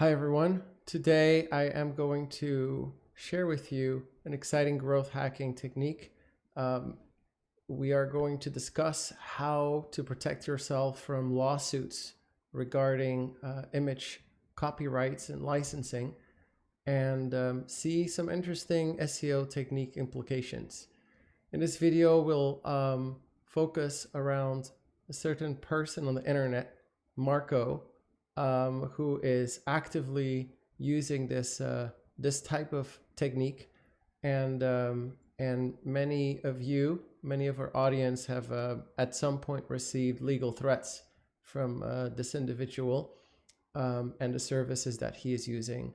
Hi everyone. Today I am going to share with you an exciting growth hacking technique. We are going to discuss how to protect yourself from lawsuits regarding image copyrights and licensing, and see some interesting SEO technique implications. In this video, we'll focus around a certain person on the internet, Marco, who is actively using this type of technique, and many of our audience have at some point received legal threats from this individual and the services that he is using.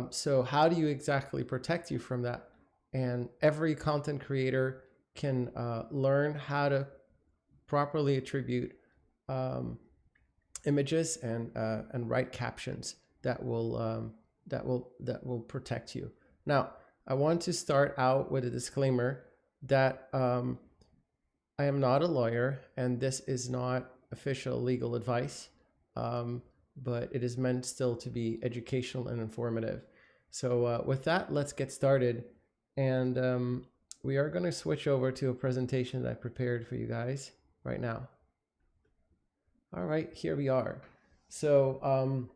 So how do you exactly protect you from that? And every content creator can learn how to properly attribute images and write captions that will protect you. Now, I want to start out with a disclaimer that I am not a lawyer and this is not official legal advice, but it is meant still to be educational and informative. So with that, let's get started. And we are going to switch over to a presentation that I prepared for you guys right now. All right, here we are. So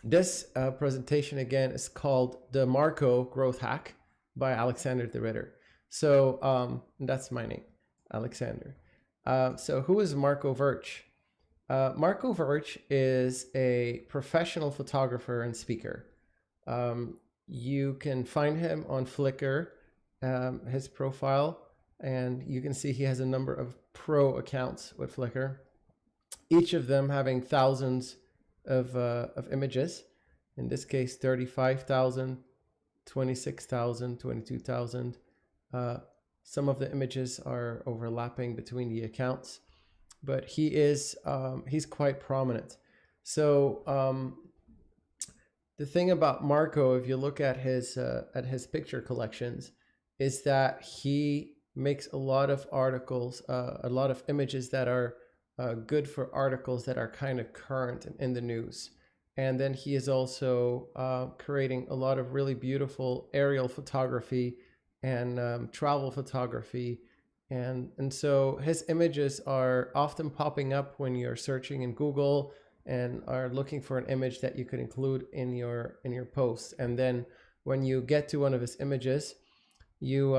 this presentation again is called the Marco Growth Hack by Alexander the Ritter. So that's my name, Alexander. So who is Marco Verch? Marco Verch is a professional photographer and speaker. You can find him on Flickr, his profile, and you can see he has a number of pro accounts with Flickr, each of them having thousands of images. In this case, 35,000, 26,000, 22,000. Some of the images are overlapping between the accounts, but he's quite prominent. So the thing about Marco, if you look at his picture collections, is that he makes a lot of articles, a lot of images that are good for articles that are kind of current and in the news. And then he is also creating a lot of really beautiful aerial photography and travel photography. And so his images are often popping up when you're searching in Google and are looking for an image that you could include in your post. And then when you get to one of his images, you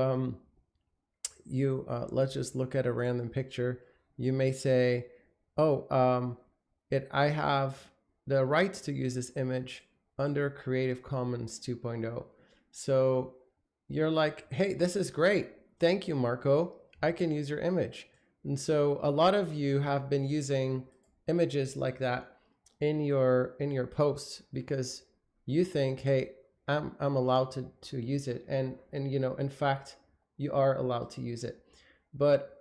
let's just look at a random picture. You may say, oh, I have the rights to use this image under Creative Commons 2.0. So you're like, hey, this is great. Thank you, Marco. I can use your image. And so a lot of you have been using images like that in your posts because you think, hey, I'm allowed to use it. And you know, in fact, you are allowed to use it. But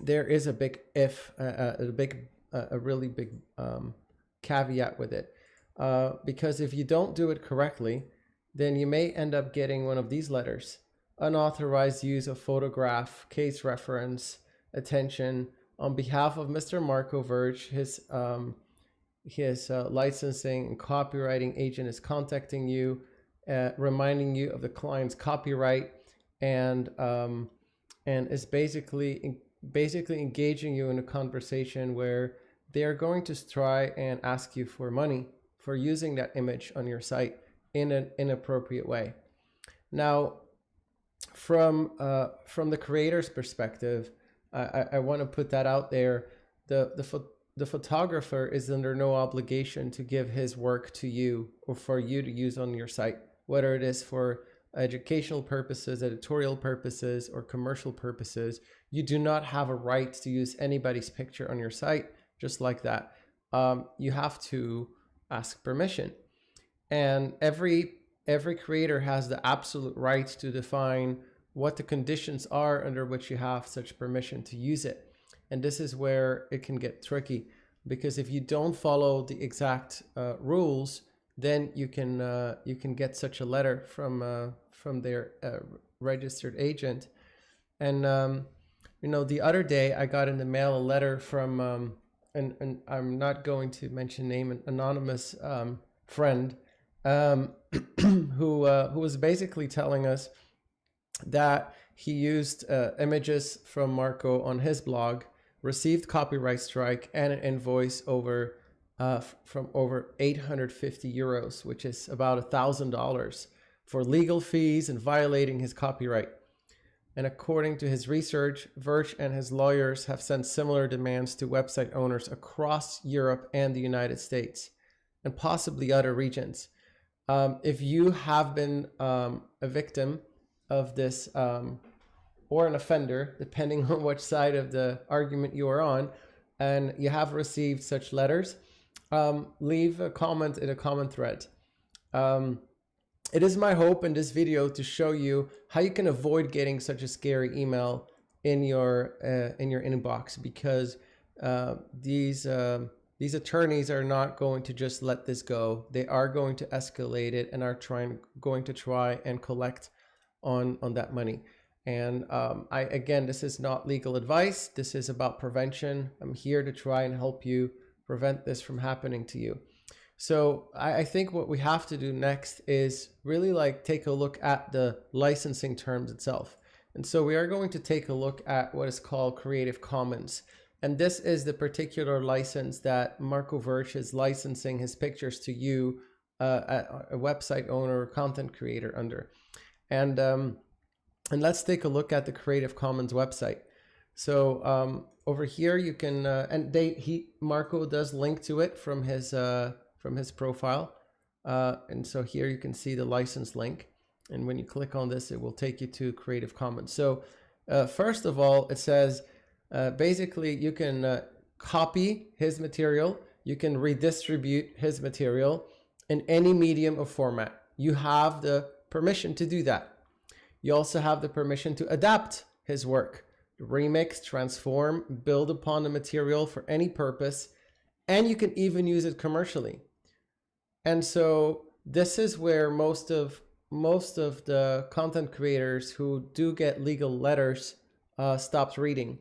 there is a big a really big caveat with it, because if you don't do it correctly, then you may end up getting one of these letters: unauthorized use of photograph, case reference, attention. On behalf of Mr. Marco Verch, his licensing and copywriting agent is contacting you, reminding you of the client's copyright, and is basically engaging you in a conversation where they are going to try and ask you for money for using that image on your site in an inappropriate way. Now, from the creator's perspective, I want to put that out there. The photographer is under no obligation to give his work to you or for you to use on your site, whether it is for educational purposes, editorial purposes, or commercial purposes. You do not have a right to use anybody's picture on your site just like that. You have to ask permission. And every creator has the absolute right to define what the conditions are under which you have such permission to use it. And this is where it can get tricky, because if you don't follow the exact rules, then you can get such a letter from their registered agent. And you know, the other day I got in the mail a letter from and I'm not going to mention name, an anonymous friend, who was basically telling us that he used images from Marco on his blog, received copyright strike and an invoice from over 850 euros, which is about $1,000 for legal fees and violating his copyright. And according to his research, Verge and his lawyers have sent similar demands to website owners across Europe and the United States, and possibly other regions. If you have been a victim of this, or an offender, depending on which side of the argument you are on, and you have received such letters, leave a comment in a comment thread. It is my hope in this video to show you how you can avoid getting such a scary email in your inbox, because these attorneys are not going to just let this go. They are going to escalate it and are going to try and collect on that money. And again, this is not legal advice. This is about prevention. I'm here to try and help you prevent this from happening to you. So I think what we have to do next is really take a look at the licensing terms itself. And so we are going to take a look at what is called Creative Commons. And this is the particular license that Marco Verge is licensing his pictures to you, a website owner or content creator under. And let's take a look at the Creative Commons website. So over here you can, Marco does link to it from his profile. And so here you can see the license link. And when you click on this, it will take you to Creative Commons. So first of all, it says, basically you can copy his material. You can redistribute his material in any medium or format. You have the permission to do that. You also have the permission to adapt his work, remix, transform, build upon the material for any purpose, and you can even use it commercially. And so this is where most of the content creators who do get legal letters stopped reading,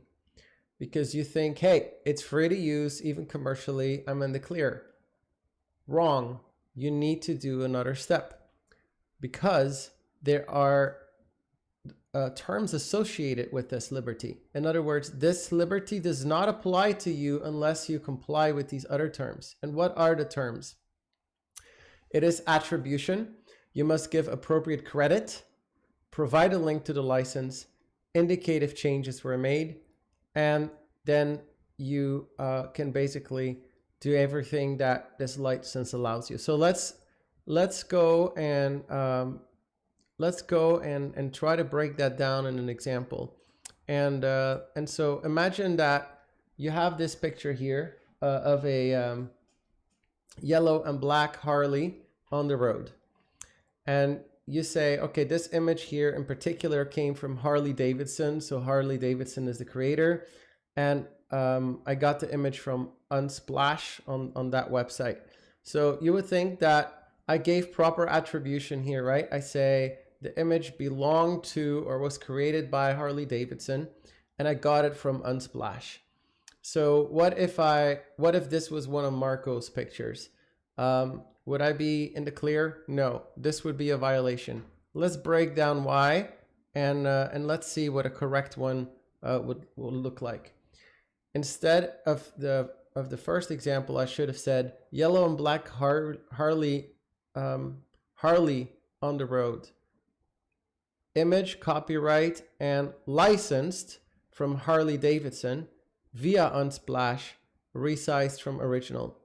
because you think, hey, it's free to use, even commercially, I'm in the clear. Wrong. You need to do another step, because there are terms associated with this liberty. In other words, this liberty does not apply to you unless you comply with these other terms. And what are the terms? It is attribution. You must give appropriate credit, provide a link to the license, indicate if changes were made, and then you can basically do everything that this license allows you. So let's go and try to break that down in an example. And so imagine that you have this picture here of a yellow and black Harley on the road. And you say, okay, this image here in particular came from Harley Davidson. So Harley Davidson is the creator. And I got the image from Unsplash on that website. So you would think that I gave proper attribution here, right? I say the image belonged to or was created by Harley Davidson, and I got it from Unsplash. So what if this was one of Marco's pictures? Would I be in the clear? No, this would be a violation. Let's break down why, and let's see what a correct one will look like. Instead of the first example, I should have said yellow and black Harley on the road. Image, copyright, and licensed from Harley Davidson via Unsplash, resized from original.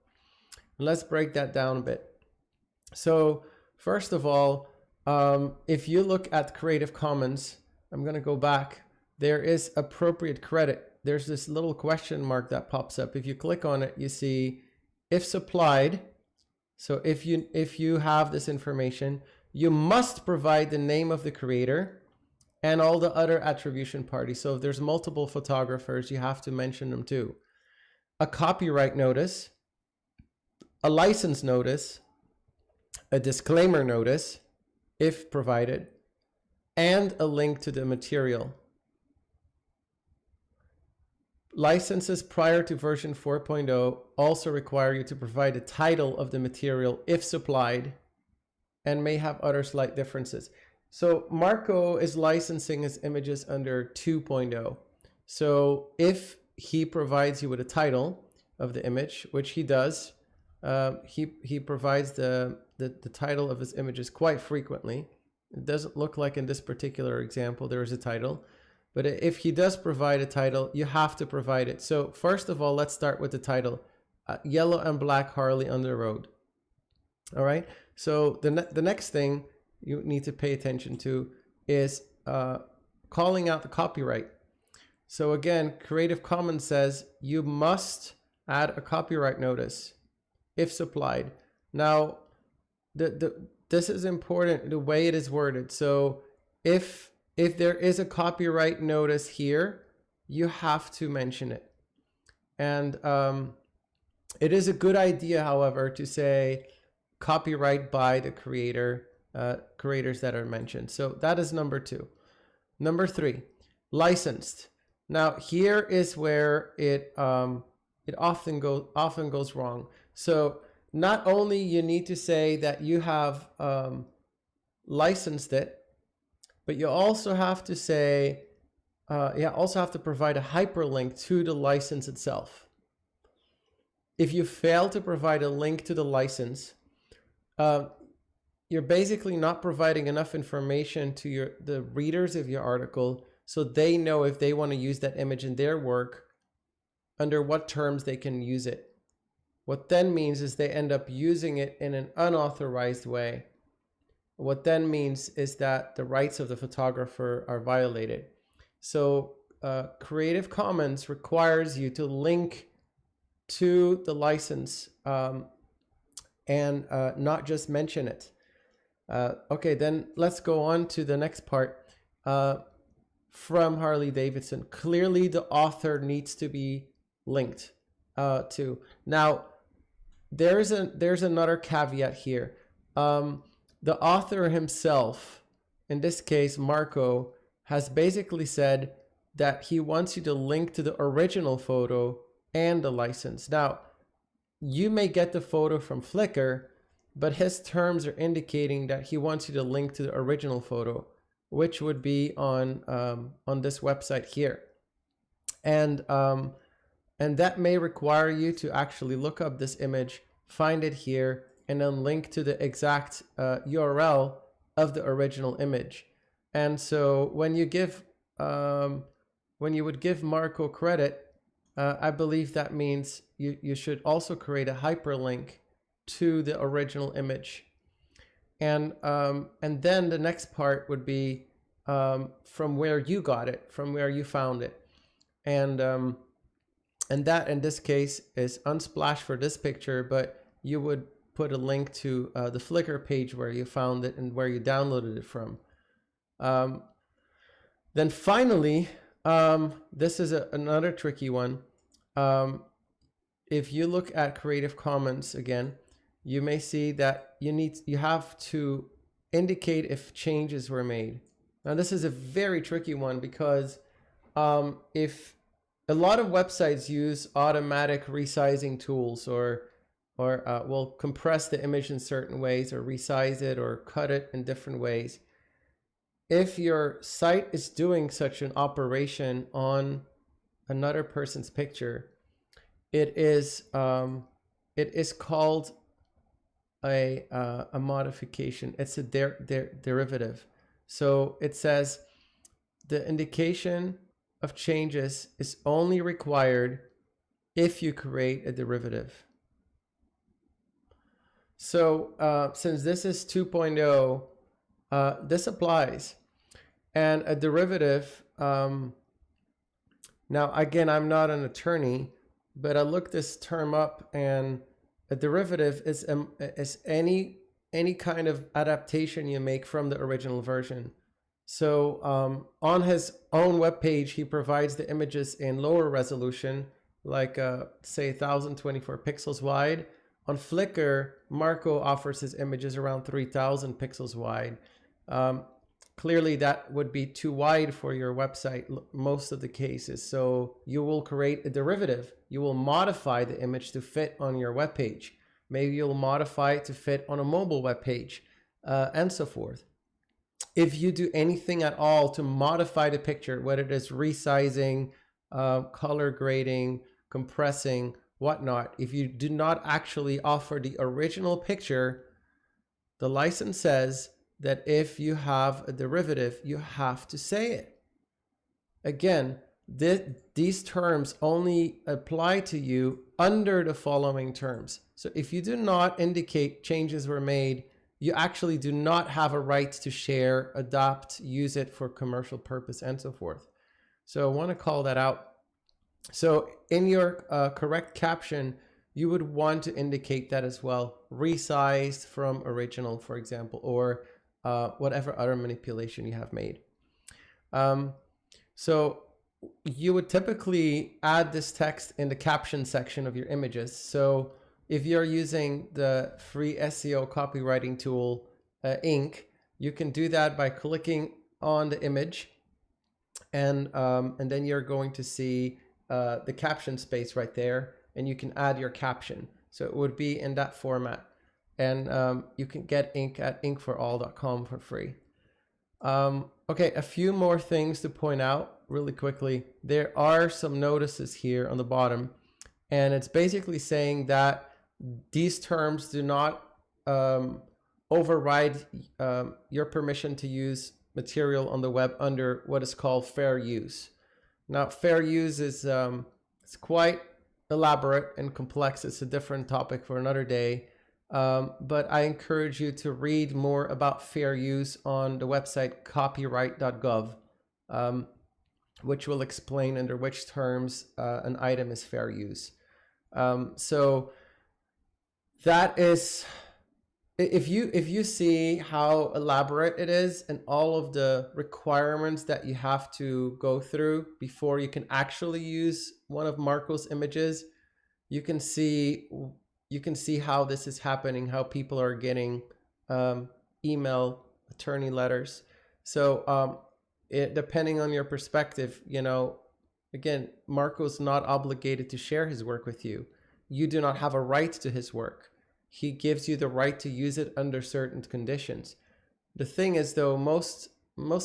And let's break that down a bit. So first of all, if you look at Creative Commons, I'm going to go back. There is appropriate credit. There's this little question mark that pops up. If you click on it, you see if supplied. So if you have this information, you must provide the name of the creator and all the other attribution parties. So if there's multiple photographers, you have to mention them too. A copyright notice, a license notice, a disclaimer notice, if provided, and a link to the material. licenses prior to version 4.0 also require you to provide a title of the material if supplied, and may have other slight differences. So Marco is licensing his images under 2.0. So if he provides you with a title of the image, which he does, he provides the title of his images quite frequently. It doesn't look like in this particular example there is a title, but if he does provide a title, you have to provide it. So first of all, let's start with the title, Yellow and Black Harley on the Road. All right, so the next thing you need to pay attention to is calling out the copyright. So again, Creative Commons says you must add a copyright notice if supplied. Now, this is important, the way it is worded. So if there is a copyright notice here, you have to mention it. And it is a good idea, however, to say copyright by the creators that are mentioned. So that is number 2. Number 3, licensed. Now here is where it often goes wrong. So not only you need to say that you have licensed it, but you also have to say also have to provide a hyperlink to the license itself. If you fail to provide a link to the license, you're basically not providing enough information to the readers of your article, so they know if they want to use that image in their work, under what terms they can use it. What then means is they end up using it in an unauthorized way. What then means is that the rights of the photographer are violated. So Creative Commons requires you to link to the license and not just mention it. Okay, then let's go on to the next part. From Harley Davidson, clearly the author needs to be linked to. Now, there's another caveat here. The author himself, in this case Marco, has basically said that he wants you to link to the original photo and the license. Now, you may get the photo from Flickr, but his terms are indicating that he wants you to link to the original photo, which would be on this website here. And that may require you to actually look up this image, find it here, and then link to the exact URL of the original image. And so when you would give Marco credit, I believe that means you should also create a hyperlink to the original image. And then the next part would be from where you got it, from where you found it. And that in this case is Unsplash for this picture, but you would put a link to the Flickr page where you found it and where you downloaded it from. Then finally, this is another tricky one. If you look at Creative Commons again, you may see that you have to indicate if changes were made. Now this is a very tricky one because if a lot of websites use automatic resizing tools or will compress the image in certain ways or resize it or cut it in different ways. If your site is doing such an operation on another person's picture, it is called a modification. It's a derivative. So it says the indication of changes is only required if you create a derivative. So since this is 2.0, this applies. And a derivative, now again, I'm not an attorney, but I looked this term up, and a derivative is any kind of adaptation you make from the original version. So on his own webpage, he provides the images in lower resolution, like say 1024 pixels wide. On Flickr, Marco offers his images around 3000 pixels wide. clearly that would be too wide for your website most of the cases. So you will create a derivative. You will modify the image to fit on your web page. Maybe you'll modify it to fit on a mobile web page, and so forth. If you do anything at all to modify the picture, whether it is resizing, color grading, compressing, whatnot, if you do not actually offer the original picture, the license says that if you have a derivative, you have to say it. Again, these terms only apply to you under the following terms. So if you do not indicate changes were made, you actually do not have a right to share, adopt, use it for commercial purpose, and so forth. So I want to call that out. So in your correct caption, you would want to indicate that as well. Resized from original, for example, or whatever other manipulation you have made. So you would typically add this text in the caption section of your images. So if you're using the free SEO copywriting tool, Ink, you can do that by clicking on the image, and then you're going to see the caption space right there, and you can add your caption. So it would be in that format, and you can get Ink at inkforall.com for free. Okay, a few more things to point out really quickly. There are some notices here on the bottom, and it's basically saying that these terms do not override your permission to use material on the web under what is called fair use. Now, fair use is it's quite elaborate and complex. It's a different topic for another day. But I encourage you to read more about fair use on the website copyright.gov, which will explain under which terms an item is fair use. So that is, if you see how elaborate it is and all of the requirements that you have to go through before you can actually use one of Marco's images, you can see how this is happening, how people are getting email attorney letters. So depending on your perspective, again, Marco's not obligated to share his work with you. You do not have a right to his work. He gives you the right to use it under certain conditions. The thing is, though, most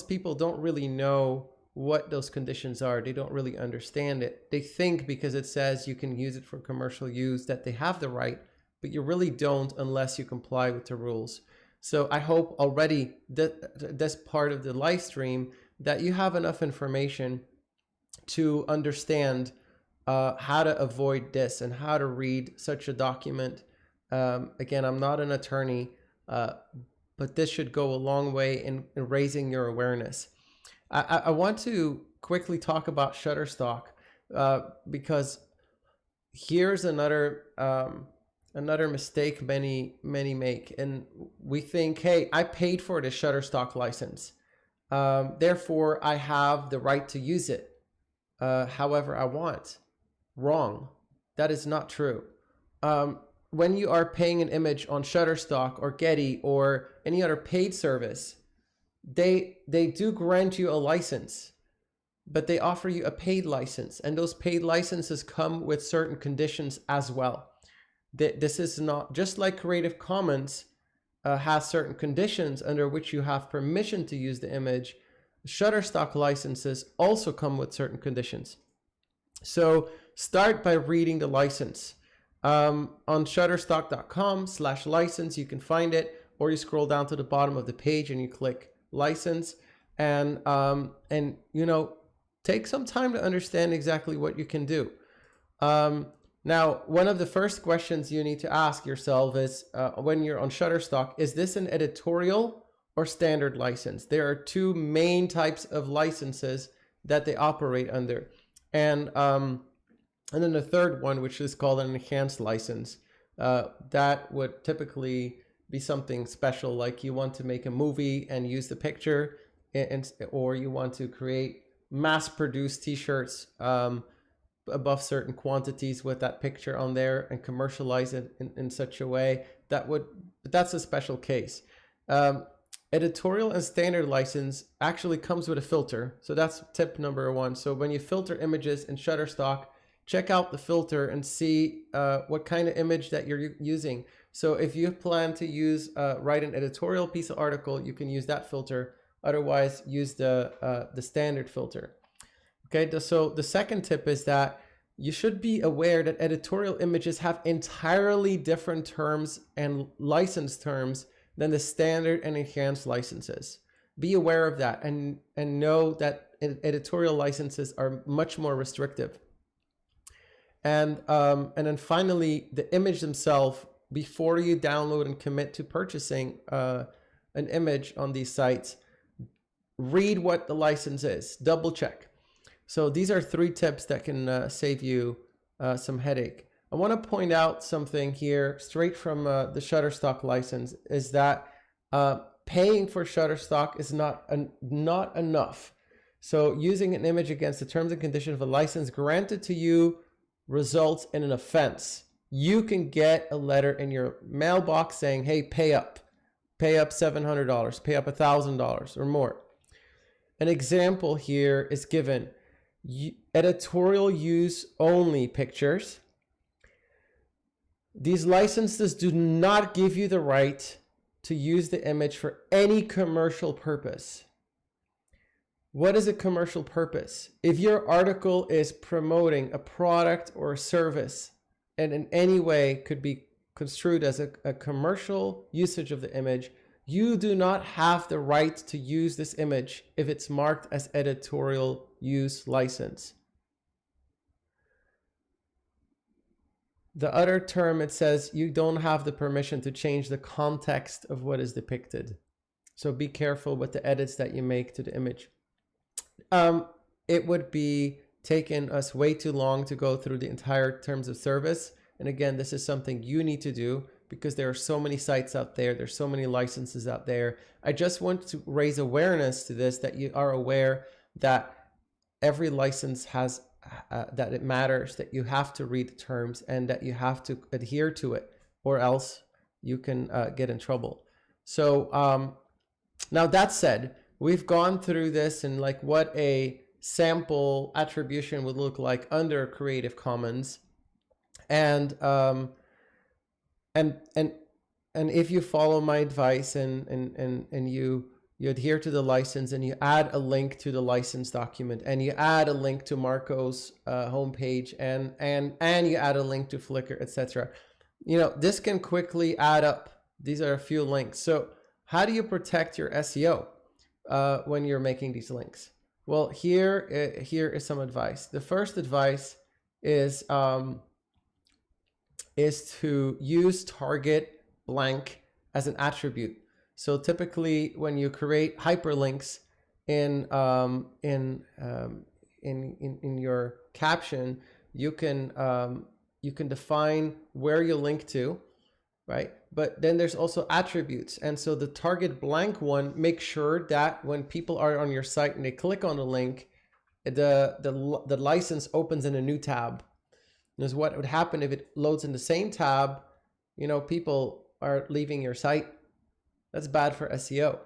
people don't really know what those conditions are. They don't really understand it. They think because it says you can use it for commercial use that they have the right, but you really don't unless you comply with the rules. So I hope already that this part of the live stream that you have enough information to understand how to avoid this and how to read such a document. Again, I'm not an attorney, but this should go a long way in raising your awareness. I want to quickly talk about Shutterstock because here's another mistake many make, and we think, hey, I paid for the Shutterstock license, therefore I have the right to use it however I want. Wrong. That is not true. When you are paying an image on Shutterstock or Getty or any other paid service, they do grant you a license, but they offer you a paid license, and those paid licenses come with certain conditions as well. This is not just like Creative Commons has certain conditions under which you have permission to use the image. Shutterstock licenses also come with certain conditions. So start by reading the license. On shutterstock.com/license, you can find it, or you scroll down to the bottom of the page and you click license, and take some time to understand exactly what you can do. Now, one of the first questions you need to ask yourself is, when you're on Shutterstock, is this an editorial or standard license? There are two main types of licenses that they operate under. And then the third one, which is called an enhanced license, that would typically be something special, like you want to make a movie and use the picture, or you want to create mass-produced t-shirts above certain quantities with that picture on there and commercialize it in such a way that's a special case. editorial and standard license actually comes with a filter. So that's tip number one. So when you filter images in Shutterstock, check out the filter and see what kind of image that you're using. So if you plan to use write an editorial piece of article, you can use that filter. Otherwise, use the standard filter. Okay, so the second tip is that you should be aware that editorial images have entirely different terms and license terms than the standard and enhanced licenses. Be aware of that and know that editorial licenses are much more restrictive. And then finally, the image themselves, before you download and commit to purchasing an image on these sites, read what the license is, double check. So these are 3 tips that can save you some headache. I want to point out something here straight from the Shutterstock license is that paying for Shutterstock is not enough. So using an image against the terms and conditions of a license granted to you results in an offense. You can get a letter in your mailbox saying, hey, pay up $700, pay up $1,000 or more. An example here is given. Editorial use only pictures. These licenses do not give you the right to use the image for any commercial purpose. What is a commercial purpose? If your article is promoting a product or a service and in any way could be construed as a commercial usage of the image, you do not have the right to use this image if it's marked as editorial use license. The other term, it says you don't have the permission to change the context of what is depicted. So be careful with the edits that you make to the image. It would be taking us way too long to go through the entire terms of service. And again, this is something you need to do because there are so many sites out there. There's so many licenses out there. I just want to raise awareness to this, that you are aware that every license has, that it matters, that you have to read the terms and that you have to adhere to it, or else you can get in trouble. So now that said, we've gone through this and like what a sample attribution would look like under Creative Commons. And if you follow my advice and you adhere to the license and you add a link to the license document and you add a link to Marco's homepage and you add a link to Flickr, etc., you know, this can quickly add up. These are a few links. So how do you protect your SEO when you're making these links? Well, here is some advice. The first advice is to use target blank as an attribute. So typically, when you create hyperlinks in your caption, you can define where you link to, right? But then there's also attributes, and so the target blank one, make sure that when people are on your site and they click on the link, the license opens in a new tab. Because what would happen if it loads in the same tab, you know, people are leaving your site. That's bad for SEO.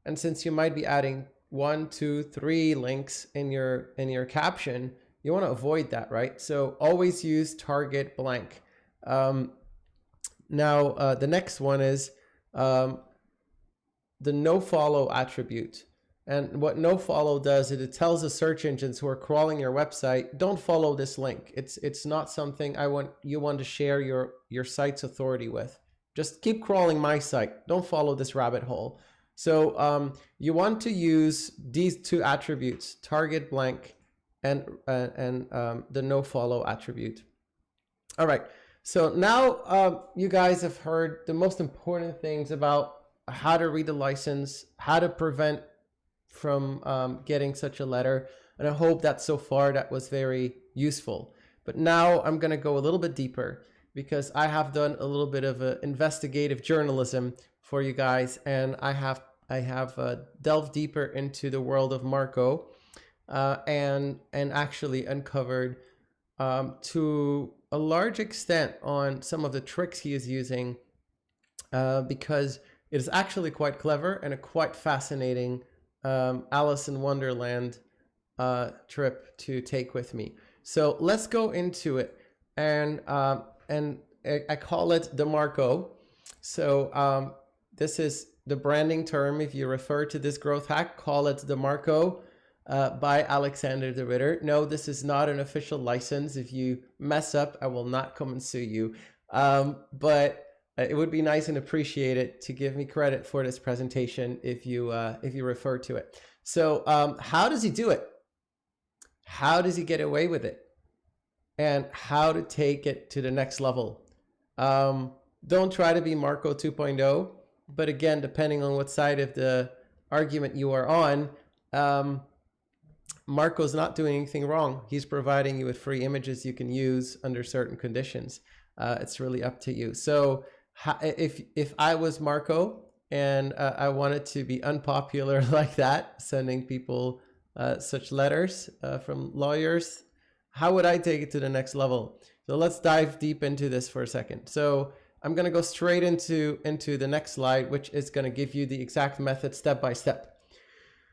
And since you might be adding 1, 2, 3 links in your caption, you want to avoid that, right? So always use target blank. Now the next one is the nofollow attribute. And what nofollow does is it tells the search engines who are crawling your website, don't follow this link. It's not something you want to share your site's authority with. Just keep crawling my site. Don't follow this rabbit hole. So you want to use these 2 attributes, target blank and the nofollow attribute. All right. So now you guys have heard the most important things about how to read the license, how to prevent from getting such a letter. And I hope that so far that was very useful. But now I'm going to go a little bit deeper because I have done a little bit of investigative journalism for you guys. And I have delved deeper into the world of Marco and actually uncovered to a large extent on some of the tricks he is using because It is actually quite clever and a quite fascinating Alice in Wonderland trip to take with me. So let's go into it, and I call it the Marco. So this is the branding term. If you refer to this growth hack, call it the Marco by Alexander the Ritter. No, this is not an official license. If you mess up, I will not come and sue you. But it would be nice and appreciated to give me credit for this presentation if you refer to it. So how does he do it? How does he get away with it? And how to take it to the next level? Don't try to be Marco 2.0, but again, depending on what side of the argument you are on, Marco's not doing anything wrong. He's providing you with free images you can use under certain conditions. It's really up to you. So if I was Marco and I wanted to be unpopular like that, sending people such letters from lawyers, how would I take it to the next level? So let's dive deep into this for a second. So I'm going to go straight into the next slide, which is going to give you the exact method step by step.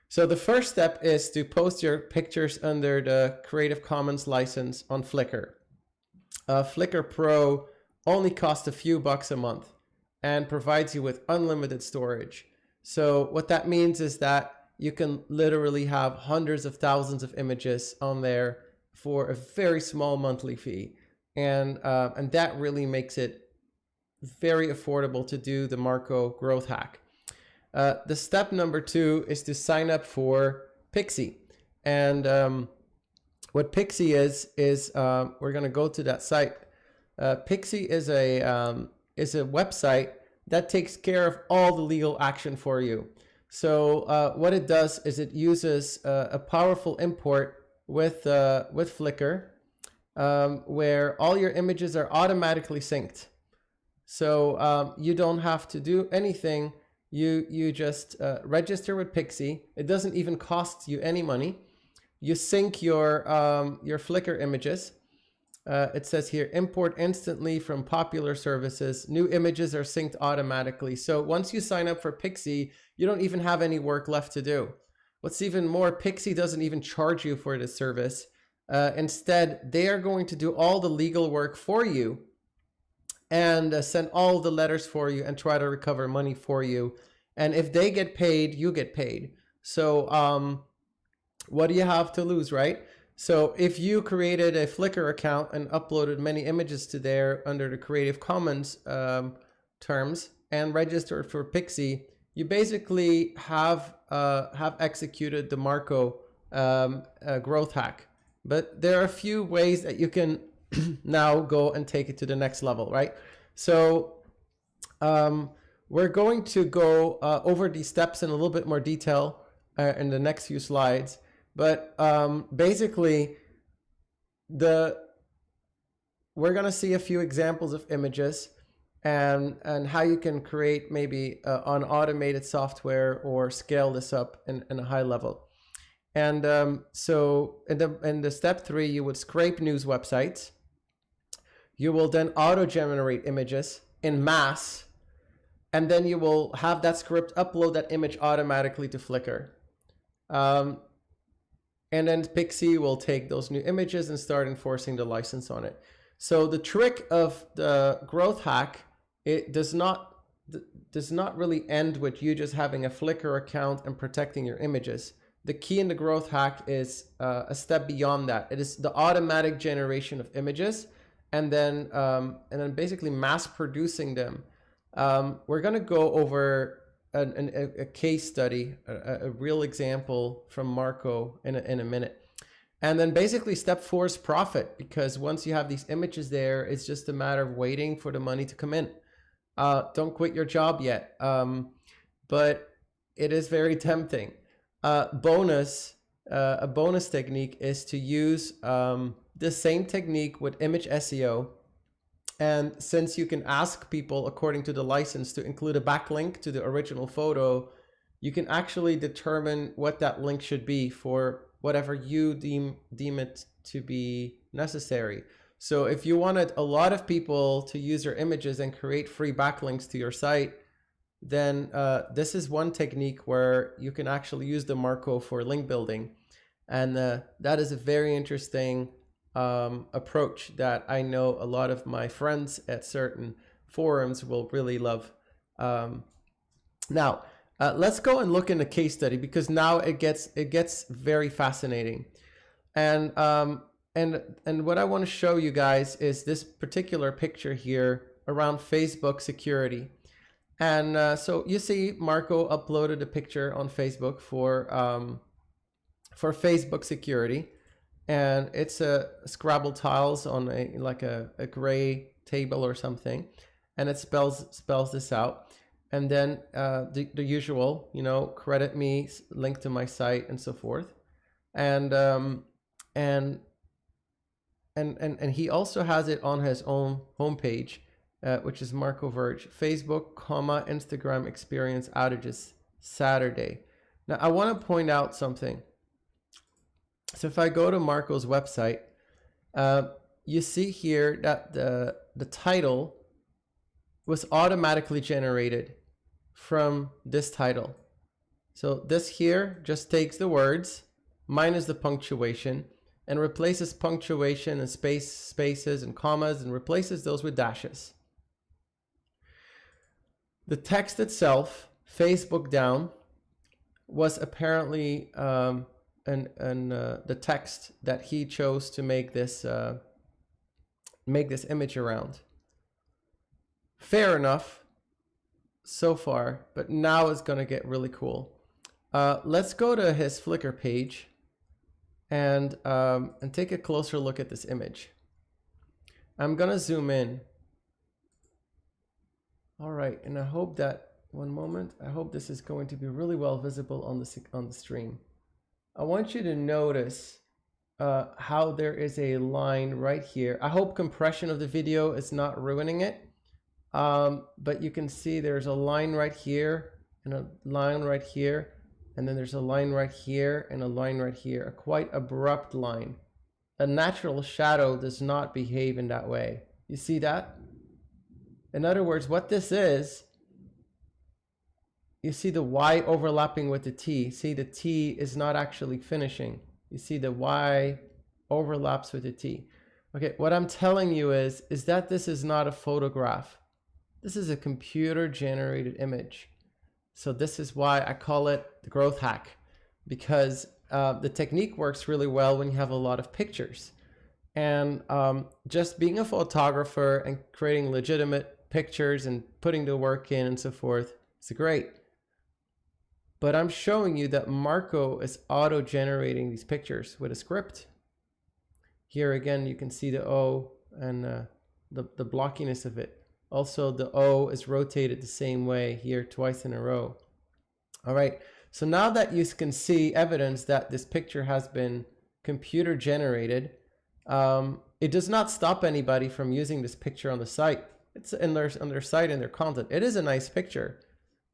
So the first step is to post your pictures under the Creative Commons license on Flickr. Flickr Pro only costs a few bucks a month and provides you with unlimited storage. So what that means is that you can literally have hundreds of thousands of images on there for a very small monthly fee. And that really makes it very affordable to do the Marco growth hack. The step number 2 is to sign up for Pixie. And what Pixie is we're going to go to that site. Pixie is a website that takes care of all the legal action for you. So what it does is it uses a powerful import with Flickr, where all your images are automatically synced. So you don't have to do anything. You just register with Pixie. It doesn't even cost you any money. You sync your Flickr images. It says here, import instantly from popular services. New images are synced automatically. So once you sign up for Pixie, you don't even have any work left to do. What's even more, Pixie doesn't even charge you for this service. Instead, they are going to do all the legal work for you and send all the letters for you and try to recover money for you. And if they get paid, you get paid. So what do you have to lose, right? So if you created a Flickr account and uploaded many images to there under the Creative Commons terms and registered for Pixie, you basically have executed the Marco growth hack. But there are a few ways that you can now go and take it to the next level, right? So we're going to go over these steps in a little bit more detail in the next few slides. But basically, we're going to see a few examples of images and how you can create maybe on automated software or scale this up in a high level. And so in the step 3, you would scrape news websites. You will then auto-generate images in mass, and then you will have that script upload that image automatically to Flickr. And then Pixie will take those new images and start enforcing the license on it. So the trick of the growth hack, it does not really end with you just having a Flickr account and protecting your images. The key in the growth hack is a step beyond that. It is the automatic generation of images and then basically mass producing them. We're going to go over a case study, a real example from Marco in a minute. And then basically step 4 is profit, because once you have these images there, it's just a matter of waiting for the money to come in. Don't quit your job yet, but it is very tempting. A bonus technique is to use the same technique with image SEO. And since you can ask people, according to the license, to include a backlink to the original photo, you can actually determine what that link should be for whatever you deem it to be necessary. So if you wanted a lot of people to use your images and create free backlinks to your site, then this is one technique where you can actually use the Marco for link building. And that is a very interesting approach that I know a lot of my friends at certain forums will really love. Now, let's go and look in the case study, because now it gets very fascinating. And what I want to show you guys is this particular picture here around Facebook security. And so you see Marco uploaded a picture on Facebook for Facebook security, and it's a Scrabble tiles on a gray table or something, and it spells this out. And then the usual, credit me, link to my site, and so forth. And he also has it on his own homepage, which is Marco Verge, Facebook, Instagram experience outages Saturday. Now I want to point out something. So if I go to Marco's website, you see here that the title was automatically generated from this title. So this here just takes the words minus the punctuation and replaces punctuation and spaces and commas and replaces those with dashes. The text itself, Facebook down, was apparently the text that he chose to make this image around. Fair enough so far, but now it's gonna get really cool. Let's go to his Flickr page and take a closer look at this image. I'm gonna zoom in. All right, and I hope that, one moment, I hope this is going to be really well visible on the stream. I want you to notice how there is a line right here. I hope compression of the video is not ruining it. But you can see there's a line right here and a line right here, and then there's a line right here and a line right here, a quite abrupt line. A natural shadow does not behave in that way. You see that? In other words, what this is, you see the Y overlapping with the T. See, the T is not actually finishing. You see the Y overlaps with the T. Okay, what I'm telling you is that this is not a photograph. This is a computer generated image. So this is why I call it the growth hack, because the technique works really well when you have a lot of pictures. And just being a photographer and creating legitimate pictures and putting the work in and so forth, it's great. But I'm showing you that Marco is auto-generating these pictures with a script. Here again, you can see the O and the blockiness of it. Also, the O is rotated the same way here twice in a row. All right, so now that you can see evidence that this picture has been computer generated, it does not stop anybody from using this picture on the site. It's on their site and their content. It is a nice picture,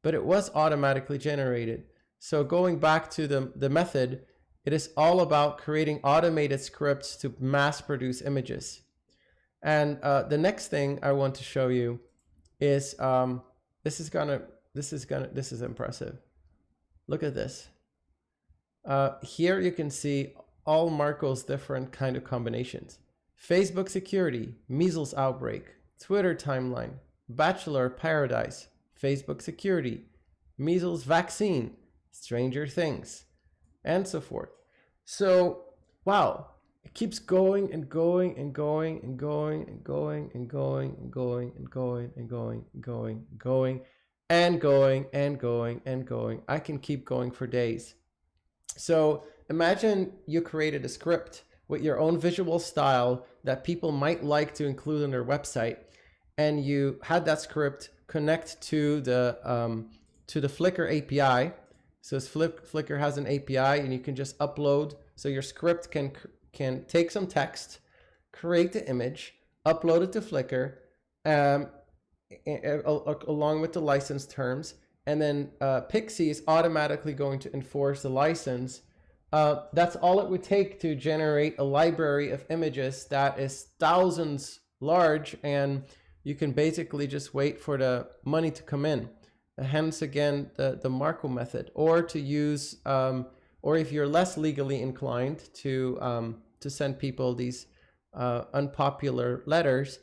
but it was automatically generated. So going back to the method, it is all about creating automated scripts to mass produce images. And the next thing I want to show you is this is impressive. Look at this. Here you can see all Marco's different kind of combinations. Facebook security, measles outbreak, Twitter timeline, Bachelor Paradise, Facebook security, measles vaccine, Stranger Things, and so forth. So, wow, it keeps going and going and going and going and going and going and going and going and going and going and going and going and going and going. I can keep going for days. So imagine you created a script with your own visual style that people might like to include on their website, and you had that script connect to the Flickr API. So Flickr has an API, and you can just upload. So your script can take some text, create the image, upload it to Flickr, along with the license terms, and then Pixie is automatically going to enforce the license. That's all it would take to generate a library of images that is thousands large, and you can basically just wait for the money to come in. hence again the Marco method, or to use, or if you're less legally inclined to send people these unpopular letters,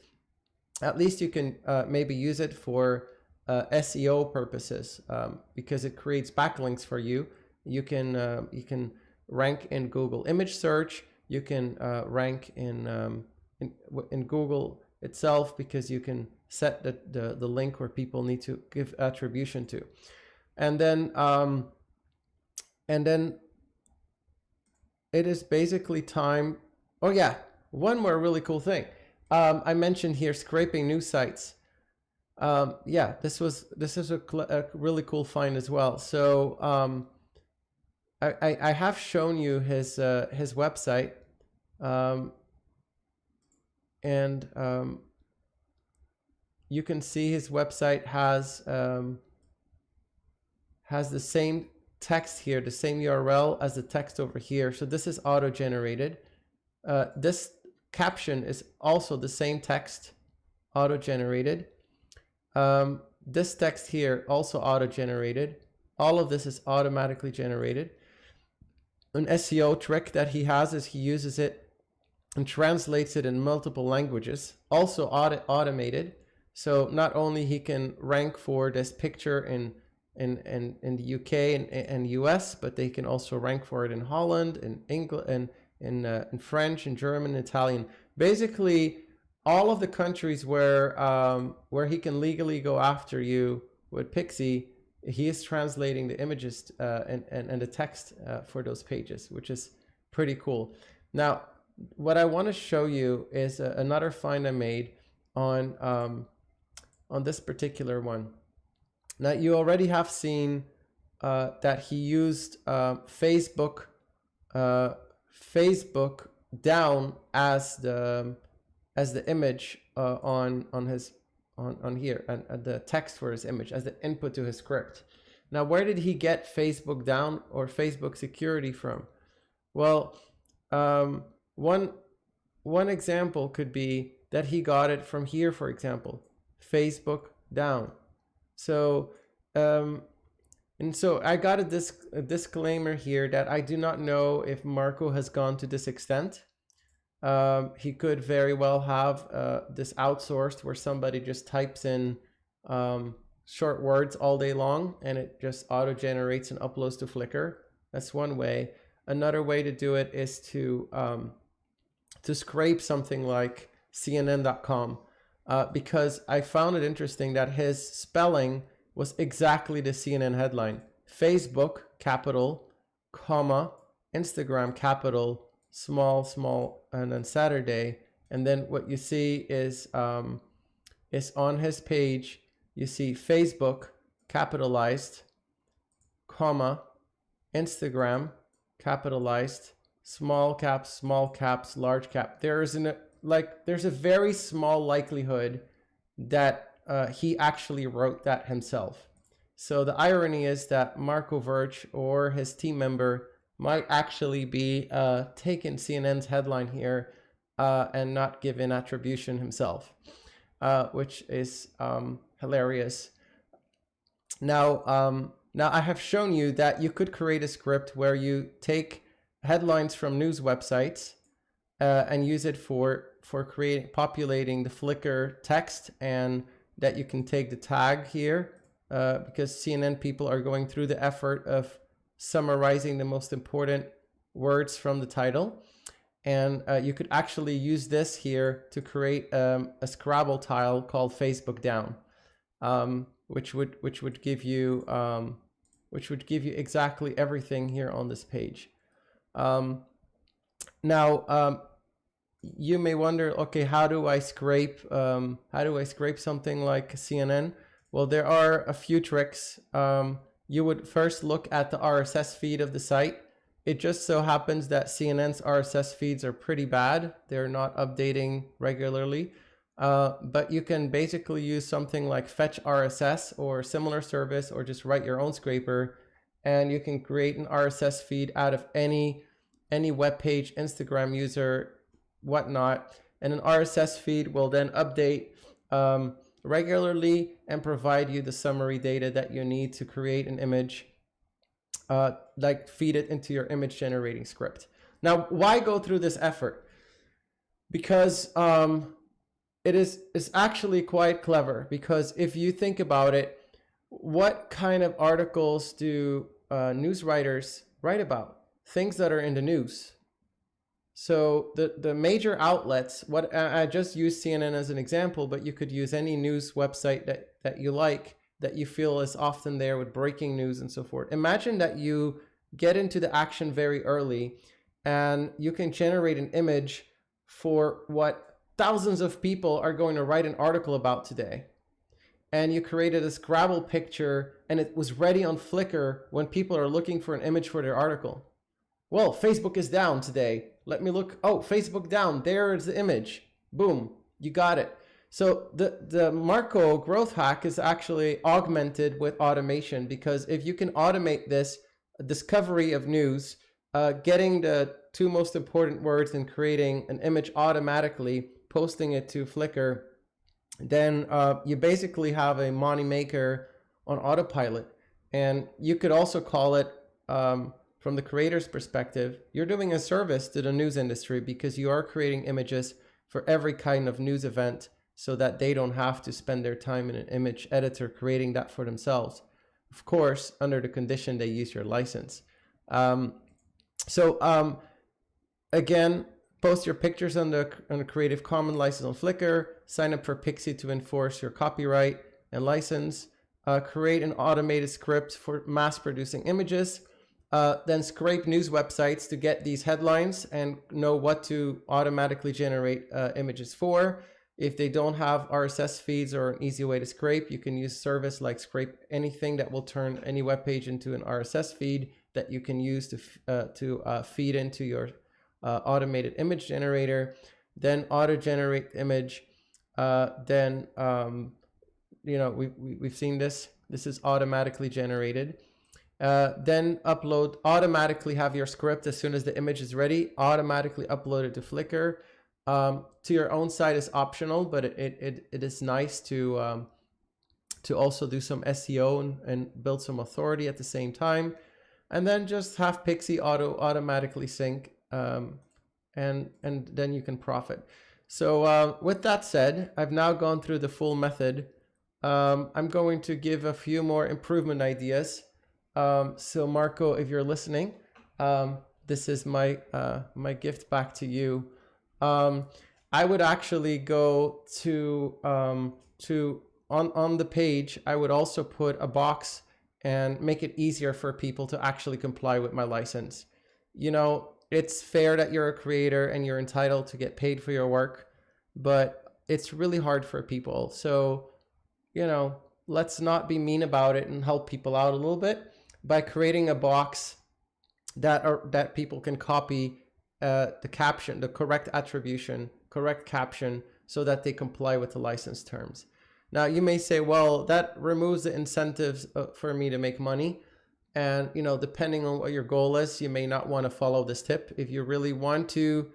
at least you can maybe use it for SEO purposes, because it creates backlinks for you. You can rank in Google image search. You can rank in Google itself, because you can set the link where people need to give attribution to, and then it is basically time. Oh yeah, one more really cool thing. I mentioned here scraping news sites. Yeah, this is a really cool find as well. So I have shown you his website, and you can see his website has the same text here, the same URL as the text over here. So this is auto-generated. This caption is also the same text, auto-generated. This text here also auto-generated. All of this is automatically generated. An SEO trick that he has is he uses it and translates it in multiple languages, also automated. So not only he can rank for this picture in the UK and US, but they can also rank for it in Holland, in England, in French, in German, Italian. Basically, all of the countries where he can legally go after you with Pixie, he is translating the images and the text for those pages, which is pretty cool. Now, what I want to show you is another find I made on this particular one. Now, you already have seen that he used Facebook down as the image on here, and the text for his image as the input to his script. Now, where did he get Facebook down or Facebook security from? Well, one example could be that he got it from here, for example, Facebook down. So, and so I got a disclaimer here that I do not know if Marco has gone to this extent. He could very well have this outsourced where somebody just types in short words all day long and it just auto generates and uploads to Flickr. That's one way. Another way to do it is to scrape something like CNN.com, because I found it interesting that his spelling was exactly the CNN headline. Facebook, capital, comma, Instagram, capital, small, and then Saturday. And then what you see is on his page, you see Facebook, capitalized, comma, Instagram, capitalized, small caps, large cap. There's a very small likelihood that he actually wrote that himself. So the irony is that Marco Verge or his team member might actually be taking CNN's headline here and not giving attribution himself, which is hilarious. Now I have shown you that you could create a script where you take headlines from news websites and use it for populating the Flickr text, and that you can take the tag here because CNN people are going through the effort of summarizing the most important words from the title. And you could actually use this here to create a Scrabble tile called Facebook down, which would give you exactly everything here on this page. Now, you may wonder, okay, how do I scrape something like CNN? Well, there are a few tricks. You would first look at the RSS feed of the site. It just so happens that CNN's RSS feeds are pretty bad. They're not updating regularly. But you can basically use something like Fetch RSS or similar service, or just write your own scraper, and you can create an RSS feed out of any web page, Instagram user, whatnot, and an RSS feed will then update regularly and provide you the summary data that you need to create an image, like feed it into your image generating script. Now, why go through this effort? Because it's actually quite clever, because if you think about it, what kind of articles do news writers write about? Things that are in the news. So the major outlets, what I just used CNN as an example, but you could use any news website that you like, that you feel is often there with breaking news and so forth. Imagine that you get into the action very early and you can generate an image for what thousands of people are going to write an article about today. And you created this Scrabble picture and it was ready on Flickr when people are looking for an image for their article. Well, Facebook is down today. Let me look. Oh, Facebook down. There is the image. Boom, you got it. So the Marco growth hack is actually augmented with automation, because if you can automate this discovery of news, getting the two most important words and creating an image automatically, posting it to Flickr, then you basically have a money maker on autopilot. And you could also call it, from the creator's perspective, you're doing a service to the news industry, because you are creating images for every kind of news event so that they don't have to spend their time in an image editor creating that for themselves. Of course, under the condition they use your license. Again, post your pictures on the Creative Commons license on Flickr, sign up for Pixie to enforce your copyright and license, create an automated script for mass producing images, then scrape news websites to get these headlines and know what to automatically generate images for. If they don't have RSS feeds or an easy way to scrape, you can use service like Scrape Anything that will turn any web page into an RSS feed that you can use to feed into your automated image generator. Then auto-generate the image. Then we've seen this. This is automatically generated. Then upload, automatically have your script as soon as the image is ready, automatically upload it to Flickr. To your own site is optional, but it is nice to also do some SEO and build some authority at the same time. And then just have Pixie automatically sync, and then you can profit. So with that said, I've now gone through the full method. I'm going to give a few more improvement ideas. So Marco, if you're listening, this is my gift back to you. I would actually go to on the page, I would also put a box and make it easier for people to actually comply with my license. It's fair that you're a creator and you're entitled to get paid for your work, but it's really hard for people. So, let's not be mean about it and help people out a little bit by creating a box that people can copy the caption, the correct attribution, correct caption, so that they comply with the license terms. Now, you may say, well, that removes the incentives for me to make money. And, depending on what your goal is, you may not want to follow this tip. If you really want to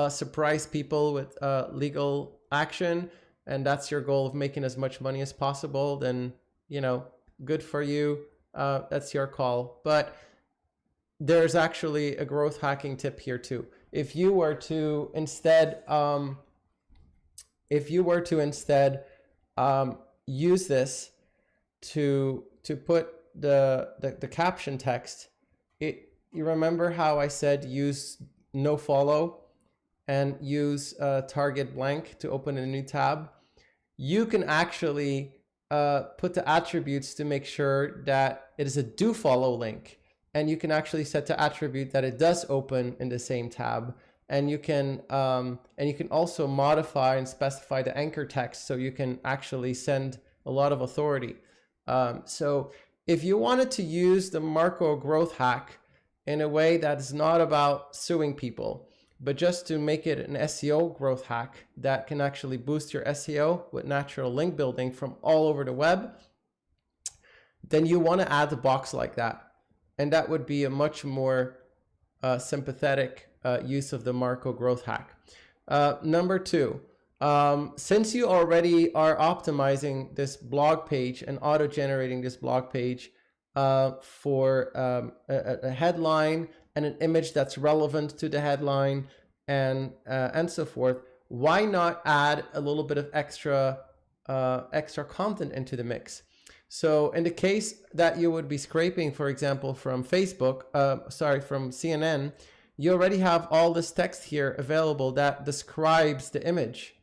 surprise people with legal action, and that's your goal of making as much money as possible, then, good for you. That's your call. But there's actually a growth hacking tip here too. If you were to instead use this to put the caption text, you remember how I said use nofollow and use target blank to open a new tab? You can actually put the attributes to make sure that it is a do follow link. And you can actually set the attribute that it does open in the same tab. And you can also modify and specify the anchor text, so you can actually send a lot of authority. So if you wanted to use the Marco growth hack in a way that is not about suing people, but just to make it an SEO growth hack that can actually boost your SEO with natural link building from all over the web, then you want to add a box like that. And that would be a much more sympathetic use of the Marco growth hack. Number two, Since you already are optimizing this blog page and auto-generating this blog page for a headline and an image that's relevant to the headline and so forth, why not add a little bit of extra content into the mix? So in the case that you would be scraping, for example, from Facebook, from CNN, you already have all this text here available that describes the image.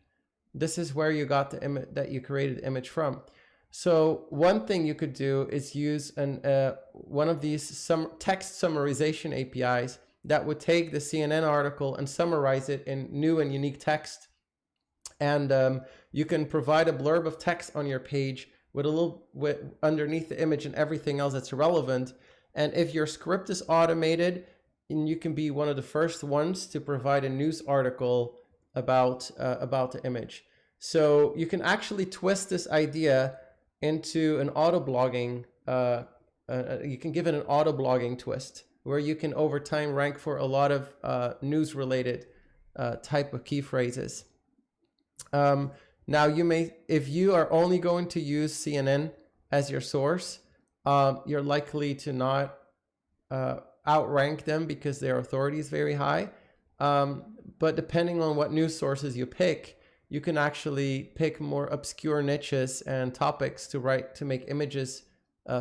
This is where you got the image that you created the image from. So one thing you could do is use one of these text summarization APIs that would take the CNN article and summarize it in new and unique text. And you can provide a blurb of text on your page with underneath the image and everything else that's relevant. And if your script is automated, and you can be one of the first ones to provide a news article about the image. So you can actually twist this idea into an auto blogging. You can give it an auto blogging twist, where you can over time rank for a lot of news related type of key phrases. Now you may, if you are only going to use CNN as your source, you're likely to not outrank them because their authority is very high. But depending on what news sources you pick, you can actually pick more obscure niches and topics to make images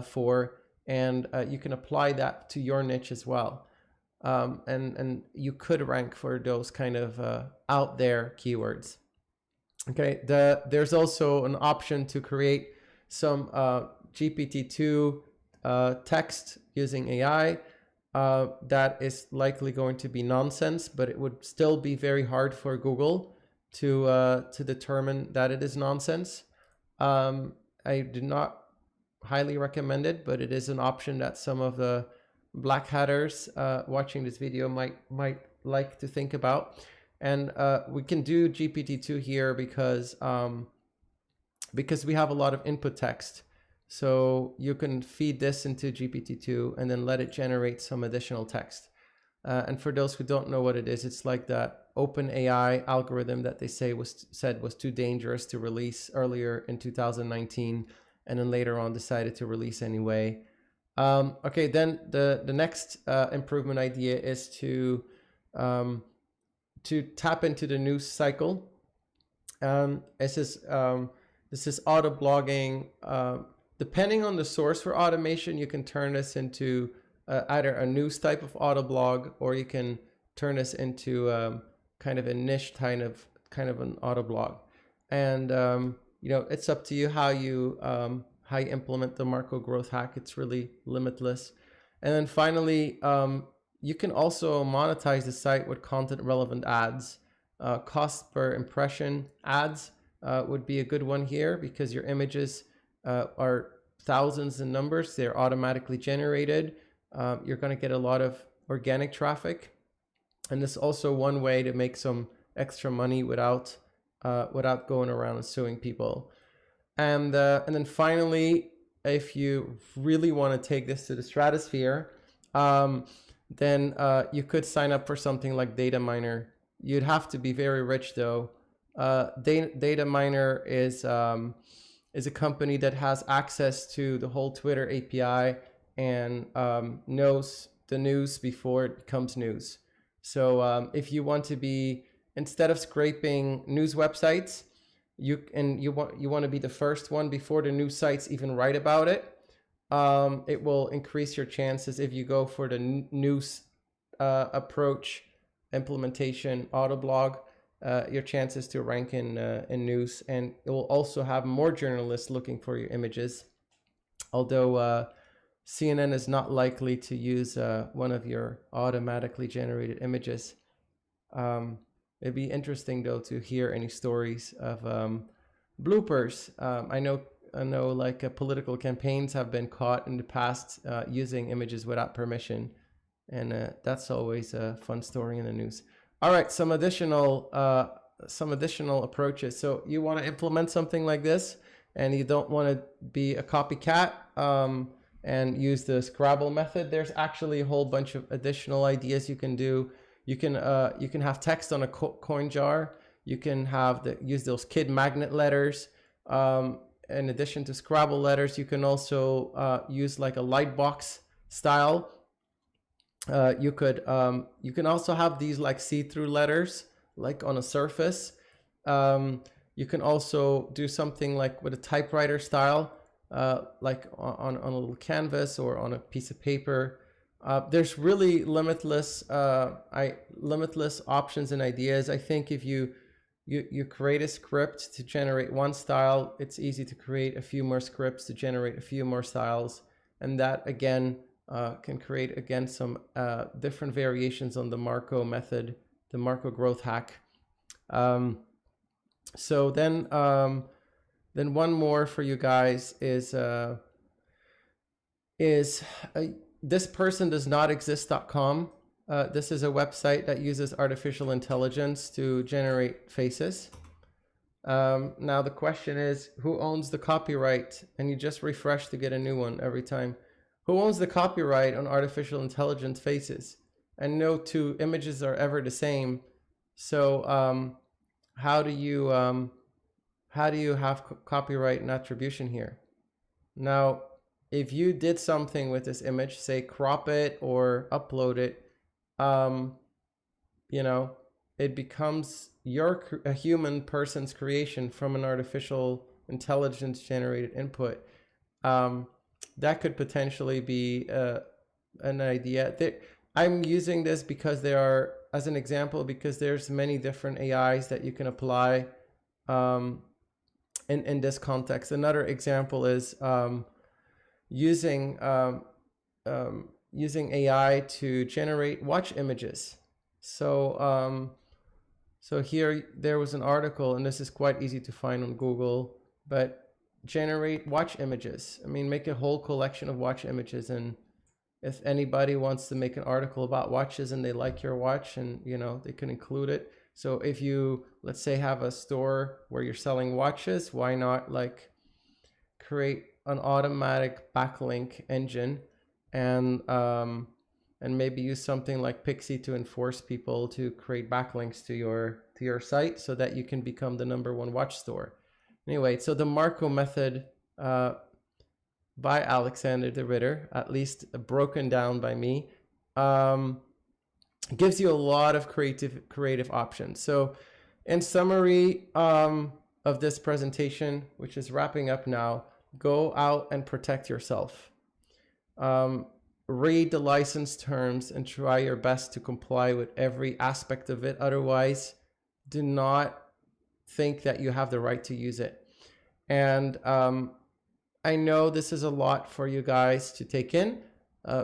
for, and you can apply that to your niche as well. And you could rank for those kind of out there keywords. Okay, there's also an option to create some GPT-2 text using AI. That is likely going to be nonsense, but it would still be very hard for Google to determine that it is nonsense. I do not highly recommend it, but it is an option that some of the black hatters watching this video might like to think about. And we can do GPT-2 here because we have a lot of input text. So you can feed this into GPT-2 and then let it generate some additional text. And for those who don't know what it is, it's like that OpenAI algorithm that they said was too dangerous to release earlier in 2019, and then later on decided to release anyway. Okay, then the next improvement idea is to tap into the news cycle. This is auto blogging. Depending on the source for automation, you can turn this into either a news type of auto blog, or you can turn this into kind of a niche kind of an auto blog. And it's up to you how you implement the Marco growth hack. It's really limitless. And then finally, you can also monetize the site with content relevant ads. Cost per impression ads would be a good one here, because your images are thousands in numbers. They're automatically generated. You're going to get a lot of organic traffic. And this is also one way to make some extra money without going around and suing people. And then finally, if you really want to take this to the stratosphere, then you could sign up for something like Data Miner. You'd have to be very rich though. Data Miner is a company that has access to the whole Twitter API and knows the news before it becomes news. So if you want to be, instead of scraping news websites, you want to be the first one before the news sites even write about it. It will increase your chances if you go for the news approach implementation auto blog. Your chances to rank in news, and it will also have more journalists looking for your images. Although CNN is not likely to use one of your automatically generated images. It'd be interesting though to hear any stories of bloopers. I know like political campaigns have been caught in the past using images without permission, and that's always a fun story in the news. All right, some additional approaches. So you want to implement something like this, and you don't want to be a copycat and use the Scrabble method. There's actually a whole bunch of additional ideas you can do. You can have text on a coin jar. You can use those kid magnet letters. In addition to Scrabble letters, you can also use like a lightbox style. You can also have these like see-through letters, like on a surface. You can also do something like with a typewriter style, like on a little canvas or on a piece of paper. There's really limitless options and ideas. I think if you create a script to generate one style, it's easy to create a few more scripts to generate a few more styles, and that again can create again some different variations on the Marco method, the Marco growth hack. So then one more for you guys is thispersondoesnotexist.com. This is a website that uses artificial intelligence to generate faces. Now the question is, who owns the copyright? And you just refresh to get a new one every time. Who owns the copyright on artificial intelligence faces? And no two images are ever the same. So how do you have copyright and attribution here? Now, if you did something with this image, say crop it or upload it, you know, it becomes a human person's creation from an artificial intelligence generated input. That could potentially be an idea. I'm using this because as an example, because there's many different AIs that you can apply in this context. Another example is using AI to generate watch images. So here there was an article, and this is quite easy to find on Google, but generate watch images. I mean, make a whole collection of watch images, and if anybody wants to make an article about watches and they like your watch, and you know, they can include it. So if you, let's say, have a store where you're selling watches, why not like create an automatic backlink engine and maybe use something like Pixie to enforce people to create backlinks to your site so that you can become the #1 watch store. Anyway, so the Marco method by Alexander de Ritter, at least broken down by me, gives you a lot of creative options. So in summary of this presentation, which is wrapping up now, go out and protect yourself. Read the license terms and try your best to comply with every aspect of it. Otherwise, do not think that you have the right to use it. And I know this is a lot for you guys to take in.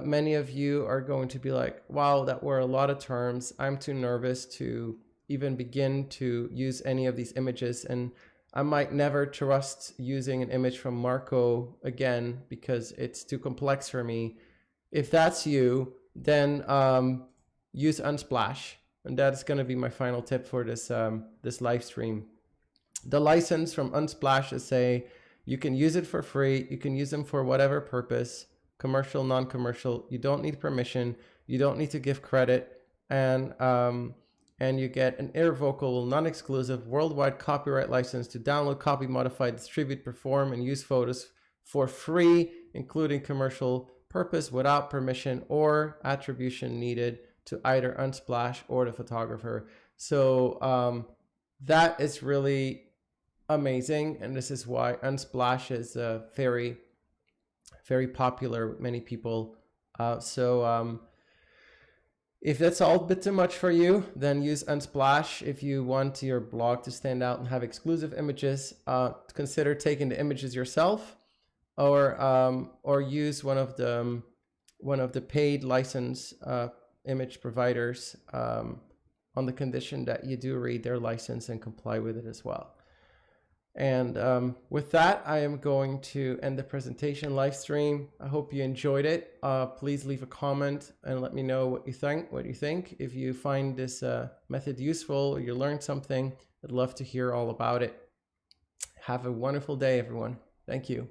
Many of you are going to be like, wow, that were a lot of terms. I'm too nervous to even begin to use any of these images. And I might never trust using an image from Marco again because it's too complex for me. If that's you, then use Unsplash. And that's going to be my final tip for this live stream. The license from Unsplash is you can use it for free. You can use them for whatever purpose, commercial, non-commercial. You don't need permission. You don't need to give credit. And you get an irrevocable, non-exclusive, worldwide copyright license to download, copy, modify, distribute, perform, and use photos for free, including commercial purpose, without permission or attribution needed to either Unsplash or the photographer. So that is really amazing, and this is why Unsplash is very, very popular with many people. If that's all a bit too much for you, then use Unsplash. If you want your blog to stand out and have exclusive images, consider taking the images yourself, or use one of the paid license image providers on the condition that you do read their license and comply with it as well. And with that, I am going to end the presentation live stream. I hope you enjoyed it. Please leave a comment and let me know what you think. If you find this method useful or you learned something, I'd love to hear all about it. Have a wonderful day, everyone. Thank you.